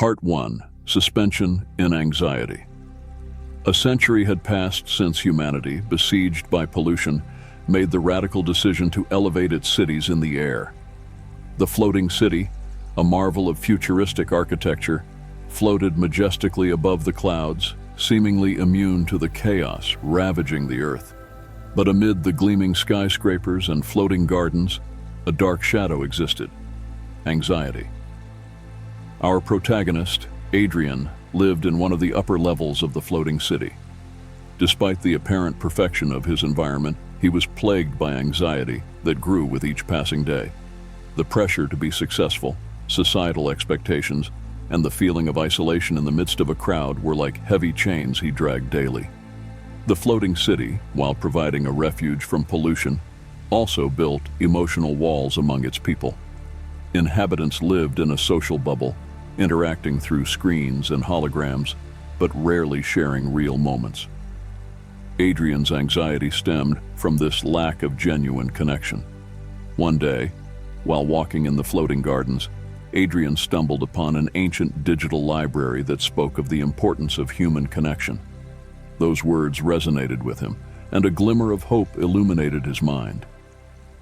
Part 1. Suspension in Anxiety. A century had passed since humanity, besieged by pollution, made the radical decision to elevate its cities in the air. The floating city, a marvel of futuristic architecture, floated majestically above the clouds, seemingly immune to the chaos ravaging the earth. But amid the gleaming skyscrapers and floating gardens, a dark shadow existed: anxiety. Our protagonist, Adrian, lived in one of the upper levels of the floating city. Despite the apparent perfection of his environment, he was plagued by anxiety that grew with each passing day. The pressure to be successful, societal expectations, and the feeling of isolation in the midst of a crowd were like heavy chains he dragged daily. The floating city, while providing a refuge from pollution, also built emotional walls among its people. Inhabitants lived in a social bubble, interacting through screens and holograms, but rarely sharing real moments. Adrian's anxiety stemmed from this lack of genuine connection. One day, while walking in the floating gardens, Adrian stumbled upon an ancient digital library that spoke of the importance of human connection. Those words resonated with him, and a glimmer of hope illuminated his mind.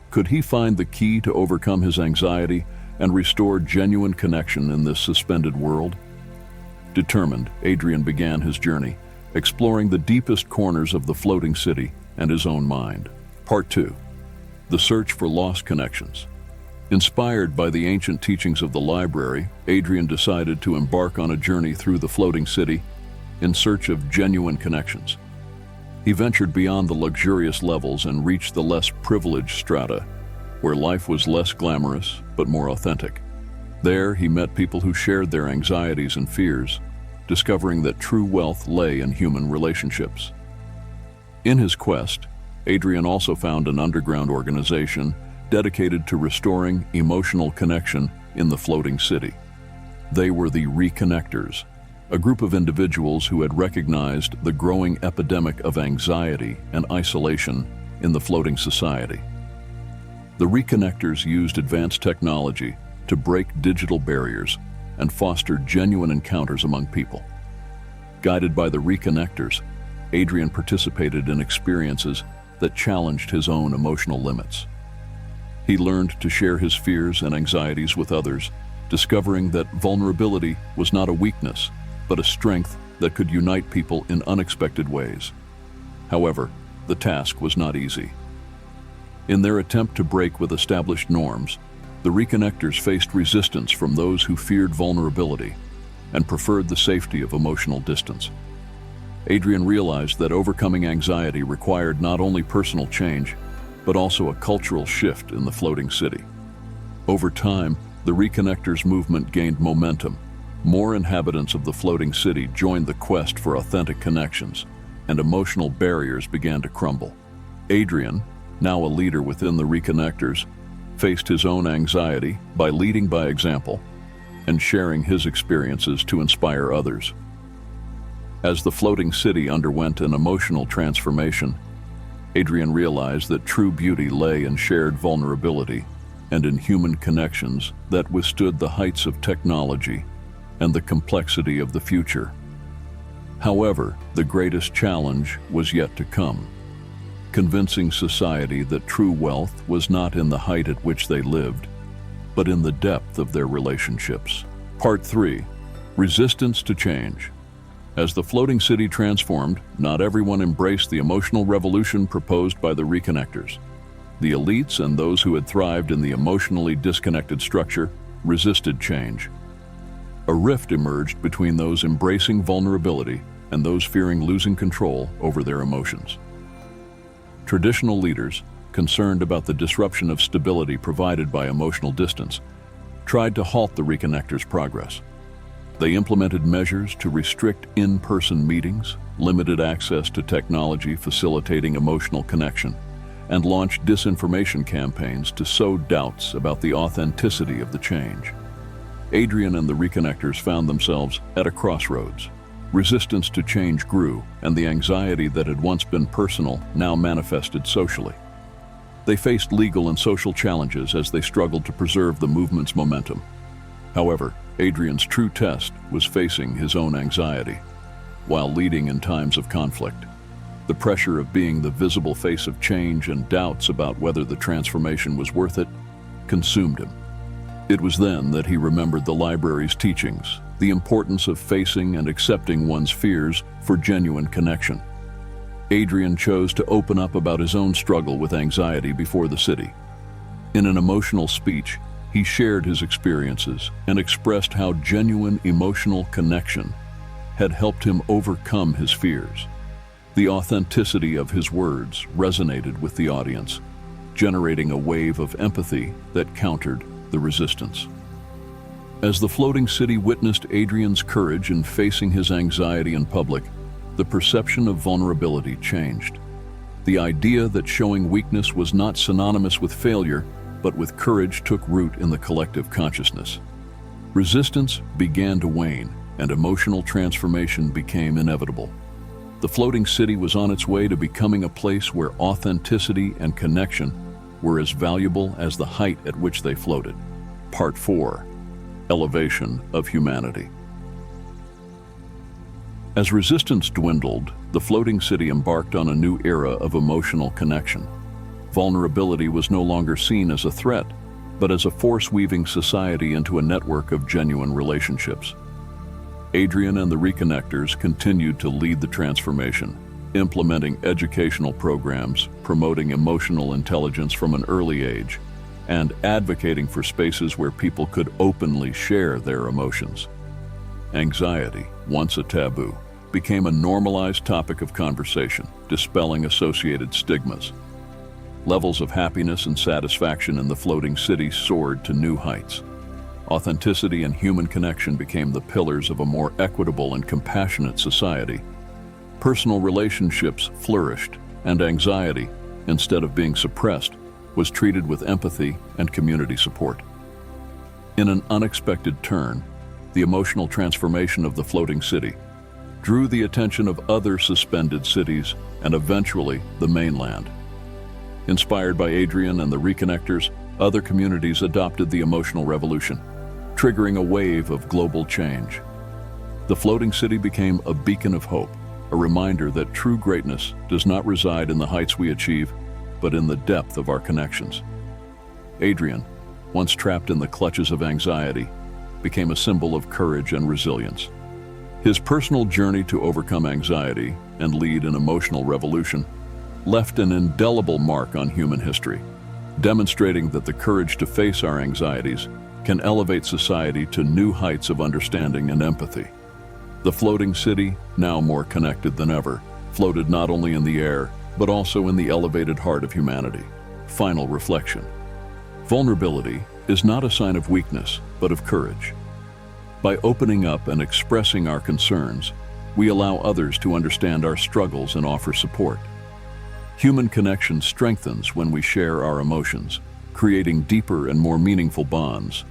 Could he find the key to overcome his anxiety and restore genuine connection in this suspended world? Determined, Adrian began his journey, exploring the deepest corners of the floating city and his own mind. Part 2. The Search for Lost Connections. Inspired by the ancient teachings of the library, Adrian decided to embark on a journey through the floating city in search of genuine connections. He ventured beyond the luxurious levels and reached the less privileged strata, where life was less glamorous but more authentic. There, he met people who shared their anxieties and fears, discovering that true wealth lay in human relationships. In his quest, Adrian also found an underground organization dedicated to restoring emotional connection in the floating city. They were the Reconnectors, a group of individuals who had recognized the growing epidemic of anxiety and isolation in the floating society. The Reconnectors used advanced technology to break digital barriers and foster genuine encounters among people. Guided by the Reconnectors, Adrian participated in experiences that challenged his own emotional limits. He learned to share his fears and anxieties with others, discovering that vulnerability was not a weakness, but a strength that could unite people in unexpected ways. However, the task was not easy. In their attempt to break with established norms, the Reconnectors faced resistance from those who feared vulnerability and preferred the safety of emotional distance. Adrian realized that overcoming anxiety required not only personal change, but also a cultural shift in the floating city. Over time, the Reconnectors movement gained momentum. More inhabitants of the floating city joined the quest for authentic connections, and emotional barriers began to crumble. Adrian, now a leader within the Reconnectors, faced his own anxiety by leading by example and sharing his experiences to inspire others. As the floating city underwent an emotional transformation, Adrian realized that true beauty lay in shared vulnerability and in human connections that withstood the heights of technology and the complexity of the future. However, the greatest challenge was yet to come: convincing society that true wealth was not in the height at which they lived, but in the depth of their relationships. Part 3. Resistance to change. As the floating city transformed, not everyone embraced the emotional revolution proposed by the Reconnectors. The elites and those who had thrived in the emotionally disconnected structure resisted change. A rift emerged between those embracing vulnerability and those fearing losing control over their emotions. Traditional leaders, concerned about the disruption of stability provided by emotional distance, tried to halt the Reconnectors' progress. They implemented measures to restrict in-person meetings, limited access to technology facilitating emotional connection, and launched disinformation campaigns to sow doubts about the authenticity of the change. Adrian and the Reconnectors found themselves at a crossroads. Resistance to change grew, and the anxiety that had once been personal now manifested socially. They faced legal and social challenges as they struggled to preserve the movement's momentum. However, Adrian's true test was facing his own anxiety, while leading in times of conflict. The pressure of being the visible face of change and doubts about whether the transformation was worth it consumed him. It was then that he remembered the library's teachings, the importance of facing and accepting one's fears for genuine connection. Adrian chose to open up about his own struggle with anxiety before the city. In an emotional speech, he shared his experiences and expressed how genuine emotional connection had helped him overcome his fears. The authenticity of his words resonated with the audience, generating a wave of empathy that countered the resistance. As the floating city witnessed Adrian's courage in facing his anxiety in public, the perception of vulnerability changed. The idea that showing weakness was not synonymous with failure, but with courage took root in the collective consciousness. Resistance began to wane, and emotional transformation became inevitable. The floating city was on its way to becoming a place where authenticity and connection were as valuable as the height at which they floated. Part 4. Elevation of Humanity. As resistance dwindled, the floating city embarked on a new era of emotional connection. Vulnerability was no longer seen as a threat, but as a force weaving society into a network of genuine relationships. Adrian and the Reconnectors continued to lead the transformation, implementing educational programs, promoting emotional intelligence from an early age, and advocating for spaces where people could openly share their emotions. Anxiety, once a taboo, became a normalized topic of conversation, dispelling associated stigmas. Levels of happiness and satisfaction in the floating city soared to new heights. Authenticity and human connection became the pillars of a more equitable and compassionate society. Personal relationships flourished, and anxiety, instead of being suppressed, was treated with empathy and community support. In an unexpected turn, the emotional transformation of the floating city drew the attention of other suspended cities and eventually the mainland. Inspired by Adrian and the Reconnectors, other communities adopted the emotional revolution, triggering a wave of global change. The floating city became a beacon of hope, a reminder that true greatness does not reside in the heights we achieve, but in the depth of our connections. Adrian, once trapped in the clutches of anxiety, became a symbol of courage and resilience. His personal journey to overcome anxiety and lead an emotional revolution left an indelible mark on human history, demonstrating that the courage to face our anxieties can elevate society to new heights of understanding and empathy. The floating city, now more connected than ever, floated not only in the air, but also in the elevated heart of humanity. Final reflection. Vulnerability is not a sign of weakness, but of courage. By opening up and expressing our concerns, we allow others to understand our struggles and offer support. Human connection strengthens when we share our emotions, creating deeper and more meaningful bonds.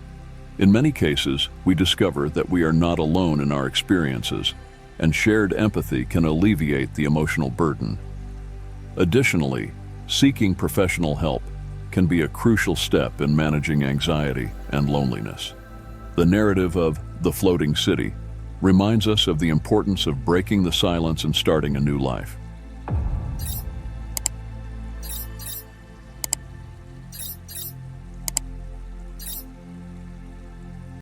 In many cases, we discover that we are not alone in our experiences, and shared empathy can alleviate the emotional burden. Additionally, seeking professional help can be a crucial step in managing anxiety and loneliness. The narrative of the floating city reminds us of the importance of breaking the silence and starting a new life.